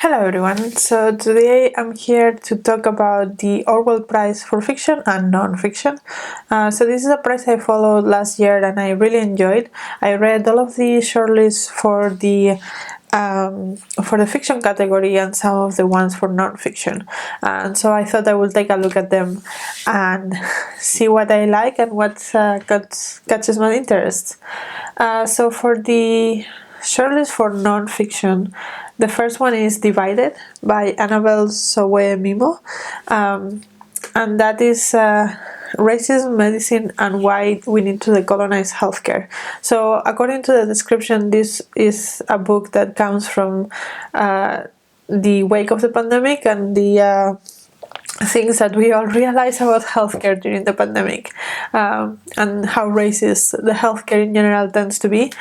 Hello everyone, so today I'm here to talk about the Orwell Prize for Fiction and Non-Fiction. So this is a prize I followed last year and I really enjoyed. I read all of the shortlists for the fiction category and some of the ones for non-fiction. And so I thought I would take a look at them and see what I like and what catches my interest. So for the shortlist for non-fiction, the first one is Divided by Annabel Sowemimo, and that is Racism, Medicine and Why We Need to Decolonize Healthcare. So according to the description, this is a book that comes from the wake of the pandemic and the things that we all realize about healthcare during the pandemic, and how racist the healthcare in general tends to be.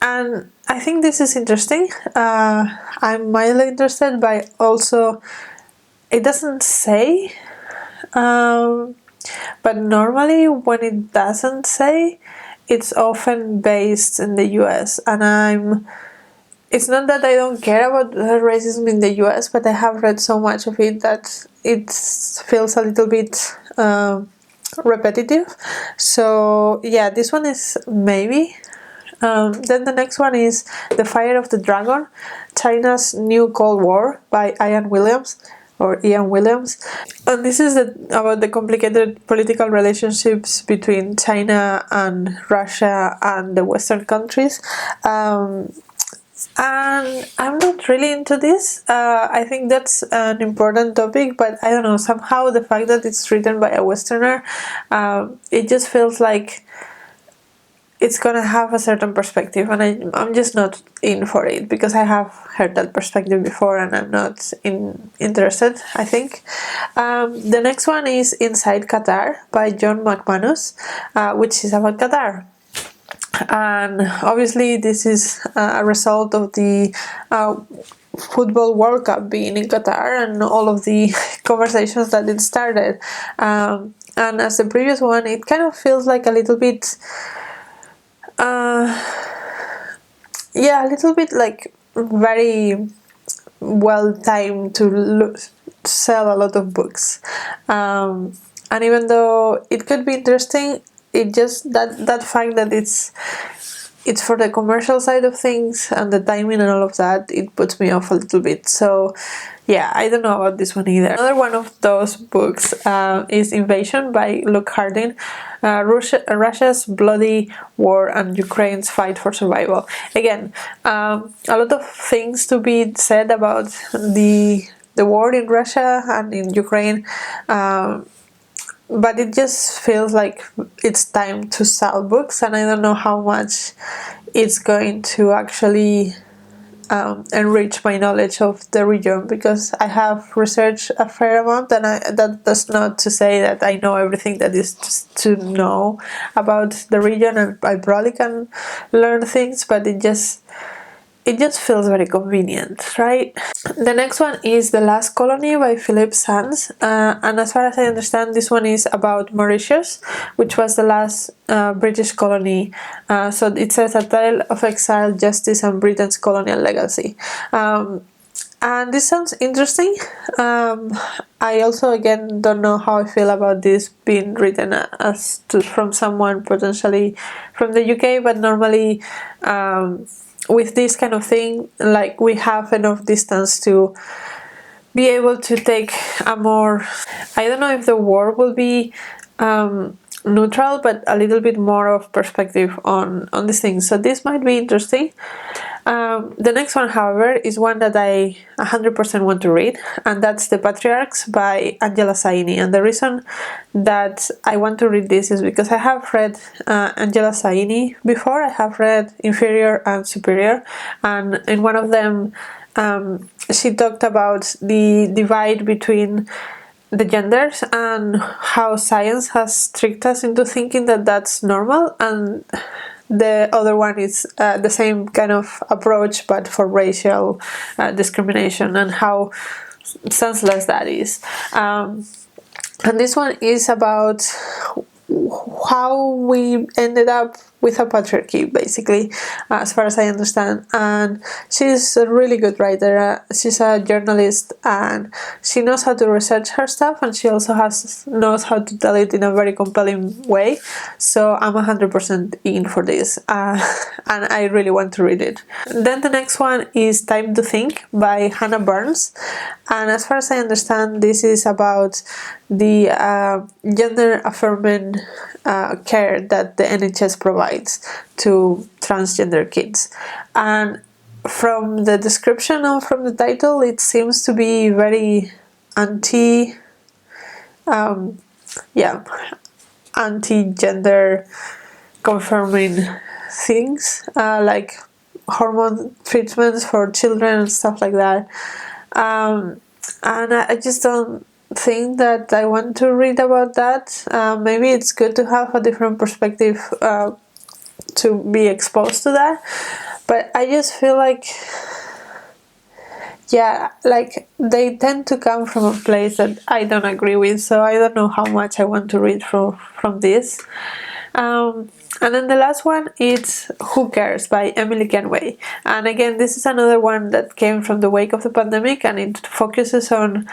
And I think this is interesting. I'm mildly interested, but also it doesn't say. But normally when it doesn't say, it's often based in the US, and it's not that I don't care about racism in the US, but I have read so much of it that it feels a little bit repetitive. So yeah, this one is maybe. Then the next one is The Fire of the Dragon, China's New Cold War by Ian Williams. And this is about the complicated political relationships between China and Russia and the Western countries. And I'm not really into this. I think that's an important topic, but I don't know, somehow the fact that it's written by a Westerner, it just feels like it's gonna have a certain perspective, and I'm just not in for it because I have heard that perspective before and I'm not interested, I think. The next one is Inside Qatar by John McManus, which is about Qatar. And obviously this is a result of the football World Cup being in Qatar and all of the conversations that it started. And as the previous one, it kind of feels like a little bit a little bit like very well timed to sell a lot of books, and even though it could be interesting, it just that fact that it's for the commercial side of things and the timing and all of that, it puts me off a little bit. So yeah, I don't know about this one either. Another one of those books is Invasion by Luke Harding, Russia's bloody war and Ukraine's fight for survival. Again, a lot of things to be said about the war in Russia and in Ukraine, but it just feels like it's time to sell books, and I don't know how much it's going to actually enrich my knowledge of the region, because I have researched a fair amount, and that does not to say that I know everything that is to know about the region, and I probably can learn things, but it just feels very convenient, right? The next one is The Last Colony by Phillipe Sands, and as far as I understand, this one is about Mauritius, which was the last British colony. So it says a tale of exile, justice and Britain's colonial legacy. And this sounds interesting. I also, again, don't know how I feel about this being written from someone potentially from the UK, but normally with this kind of thing, like, we have enough distance to be able to take a more, I don't know if the word will be neutral, but a little bit more of perspective on these things. So this might be interesting. The next one, however, is one that I 100% want to read, and that's The Patriarchs by Angela Saini. And the reason that I want to read this is because I have read Angela Saini before. I have read Inferior and Superior, and in one of them she talked about the divide between the genders and how science has tricked us into thinking that that's normal, and the other one is the same kind of approach but for racial discrimination, and how senseless that is. And this one is about how we ended up with a patriarchy, basically, as far as I understand. And she's a really good writer. She's a journalist, and she knows how to research her stuff, and she also knows how to tell it in a very compelling way. So I'm 100% in for this, and I really want to read it. Then the next one is Time to Think by Hannah Burns, and as far as I understand, this is about the gender affirming care that the NHS provides to transgender kids. And from the description and from the title, it seems to be very anti-gender confirming things, like hormone treatments for children and stuff like that. And I just don't think that I want to read about that. Maybe it's good to have a different perspective to be exposed to that, but I just feel like, yeah, like they tend to come from a place that I don't agree with, so I don't know how much I want to read from this. And then the last one is Who Cares by Emily Kenway. And again, this is another one that came from the wake of the pandemic, and it focuses on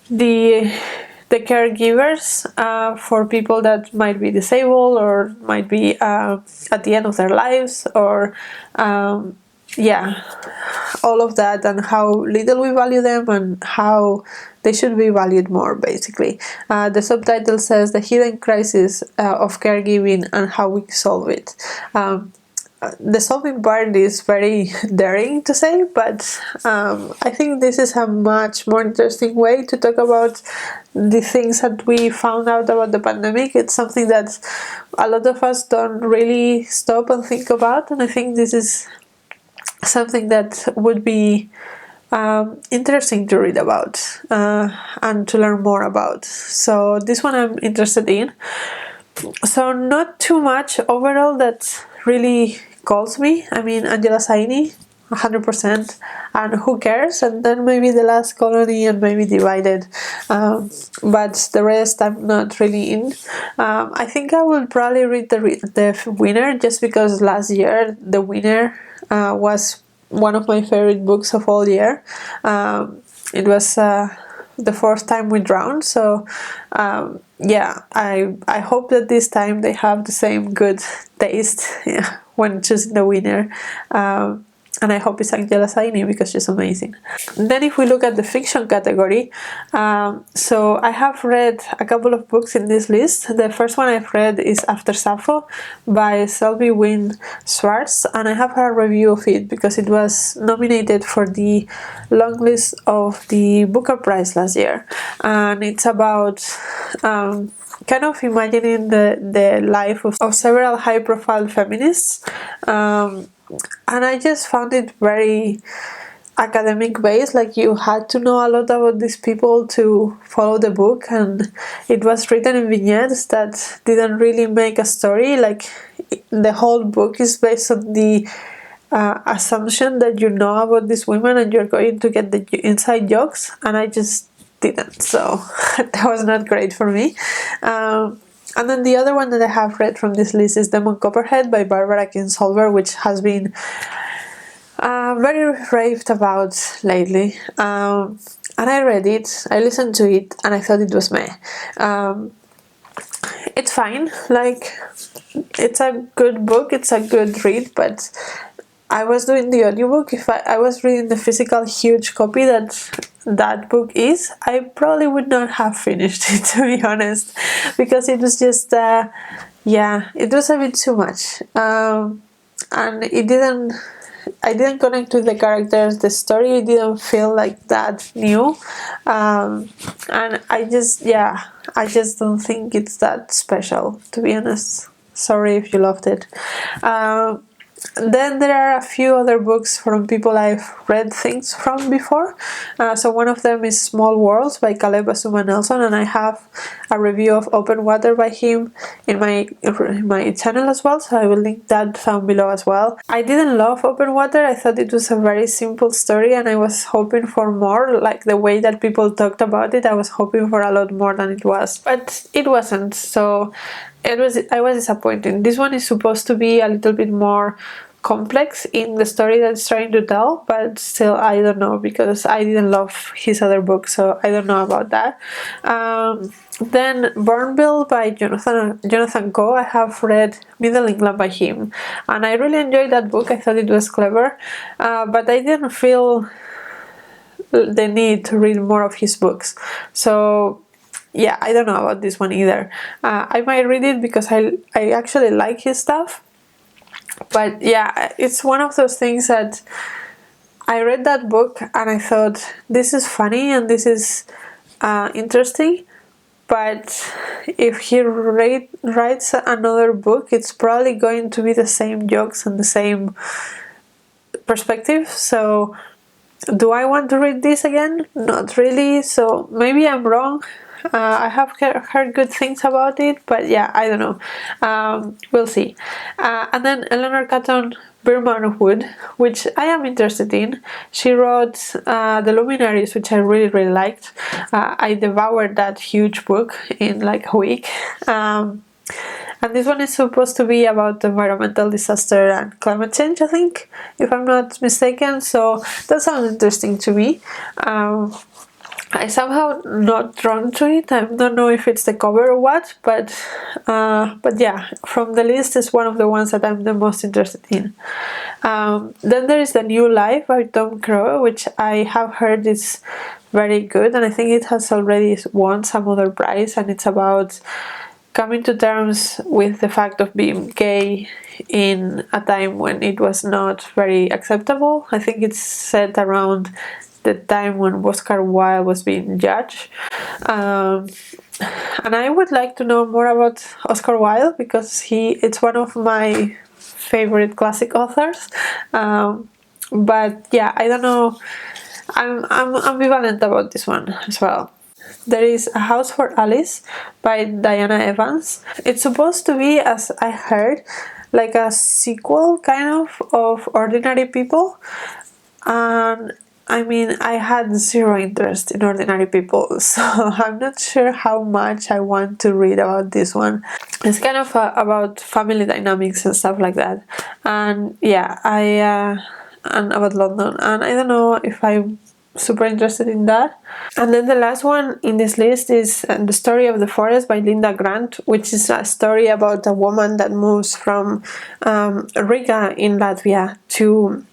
the caregivers for people that might be disabled or might be at the end of their lives, or all of that, and how little we value them and how they should be valued more, basically. The subtitle says The Hidden Crisis of Caregiving and How We Solve It. The solving part is very daring to say, but I think this is a much more interesting way to talk about the things that we found out about the pandemic. It's something that a lot of us don't really stop and think about, and I think this is something that would be interesting to read about and to learn more about. So this one I'm interested in. So not too much overall that really calls me. I mean, Angela Saini, 100%, and Who Cares, and then maybe the last Colony and maybe Divided, but the rest I'm not really in. I think I will probably read the winner, just because last year the winner was one of my favorite books of all year. It was the fourth time we drowned, so I hope that this time they have the same good taste when choosing the winner. And I hope it's Angela Saini, because she's amazing. Then if we look at the fiction category, so I have read a couple of books in this list. The first one I've read is After Sappho by Selby Wynne Schwartz, and I have a review of it because it was nominated for the long list of the Booker Prize last year. And it's about kind of imagining the life of several high-profile feminists. And I just found it very academic based, like you had to know a lot about these people to follow the book, and it was written in vignettes that didn't really make a story. Like the whole book is based on the assumption that you know about these women and you're going to get the inside jokes, and I just didn't, so that was not great for me. And then the other one that I have read from this list is Demon Copperhead by Barbara Kingsolver, which has been very raved about lately. And I read it, I listened to it, and I thought it was meh. It's fine, like, it's a good book, it's a good read, but I was doing the audiobook. If I was reading the physical huge copy that book is, I probably would not have finished it, to be honest, because it was just it was a bit too much, and I didn't connect with the characters. The story didn't feel like that new, and I just don't think it's that special, to be honest. Sorry if you loved it. Then there are a few other books from people I've read things from before. So one of them is Small Worlds by Caleb Asuma Nelson, and I have a review of Open Water by him in my channel as well, so I will link that down below as well. I didn't love Open Water. I thought it was a very simple story, and I was hoping for more. Like the way that people talked about it, I was hoping for a lot more than it was, but it wasn't. So I was disappointed. This one is supposed to be a little bit more complex in the story that it's trying to tell, but still I don't know, because I didn't love his other book, so I don't know about that. Then Burnville by Jonathan Coe. I have read Middle England by him, and I really enjoyed that book. I thought it was clever, but I didn't feel the need to read more of his books. So yeah, I don't know about this one either. I might read it because I actually like his stuff. But yeah, it's one of those things that I read that book and I thought, this is funny and this is interesting, but if he writes another book, it's probably going to be the same jokes and the same perspective. So do I want to read this again? Not really. So maybe I'm wrong. I have heard good things about it, but yeah, I don't know. We'll see. And then Eleanor Catton Birman Wood, which I am interested in. She wrote The Luminaries, which I really liked. I devoured that huge book in like a week. And this one is supposed to be about environmental disaster and climate change, I think, if I'm not mistaken. So that sounds interesting to me. I somehow not drawn to it. I don't know if it's the cover or what, but yeah, from the list is one of the ones that I'm the most interested in. Then there is The New Life by Tom Crowe, which I have heard is very good, and I think it has already won some other prize, and it's about coming to terms with the fact of being gay in a time when it was not very acceptable. I think it's set around the time when Oscar Wilde was being judged. And I would like to know more about Oscar Wilde, because it's one of my favorite classic authors. But yeah, I don't know. I'm ambivalent about this one as well. There is A House for Alice by Diana Evans. It's supposed to be, as I heard, like a sequel kind of Ordinary People. And I mean, I had zero interest in Ordinary People, so I'm not sure how much I want to read about this one. It's kind of about family dynamics and stuff like that. And yeah, and about London. And I don't know if I'm super interested in that. And then the last one in this list is The Story of the Forest by Linda Grant, which is a story about a woman that moves from Riga in Latvia to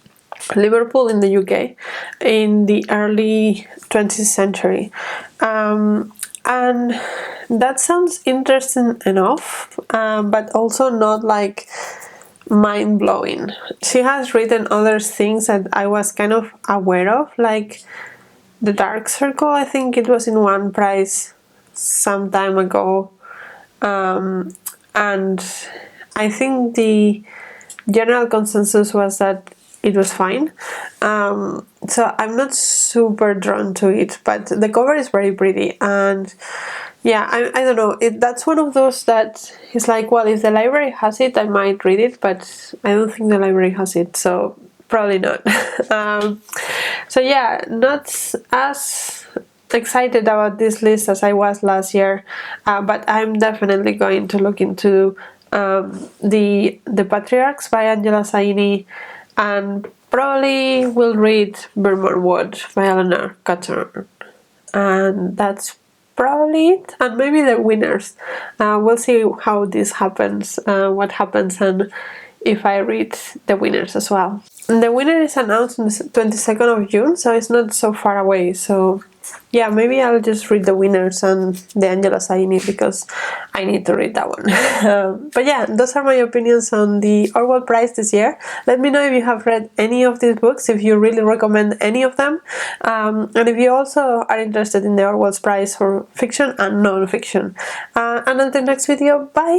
Liverpool in the UK in the early 20th century. And that sounds interesting enough, but also not like mind-blowing. She has written other things that I was kind of aware of, like The Dark Circle. I think it was in one prize some time ago, and I think the general consensus was that it was fine. So I'm not super drawn to it, but the cover is very pretty, and yeah, I don't know. That's one of those that is like, well, if the library has it, I might read it, but I don't think the library has it, so probably not. So yeah, not as excited about this list as I was last year, but I'm definitely going to look into the Patriarchs by Angela Saini, and probably will read Birlinn Wood by Eleanor Catton, and that's probably it. And maybe the winners. We'll see how this happens, what happens, and if I read the winners as well. And the winner is announced on the 22nd of June, so it's not so far away. So yeah, maybe I'll just read the winners and the Angela Saini, because I need to read that one. But yeah, those are my opinions on the Orwell Prize this year. Let me know if you have read any of these books, if you really recommend any of them, and if you also are interested in the Orwell's Prize for fiction and non-fiction. And until next video, bye!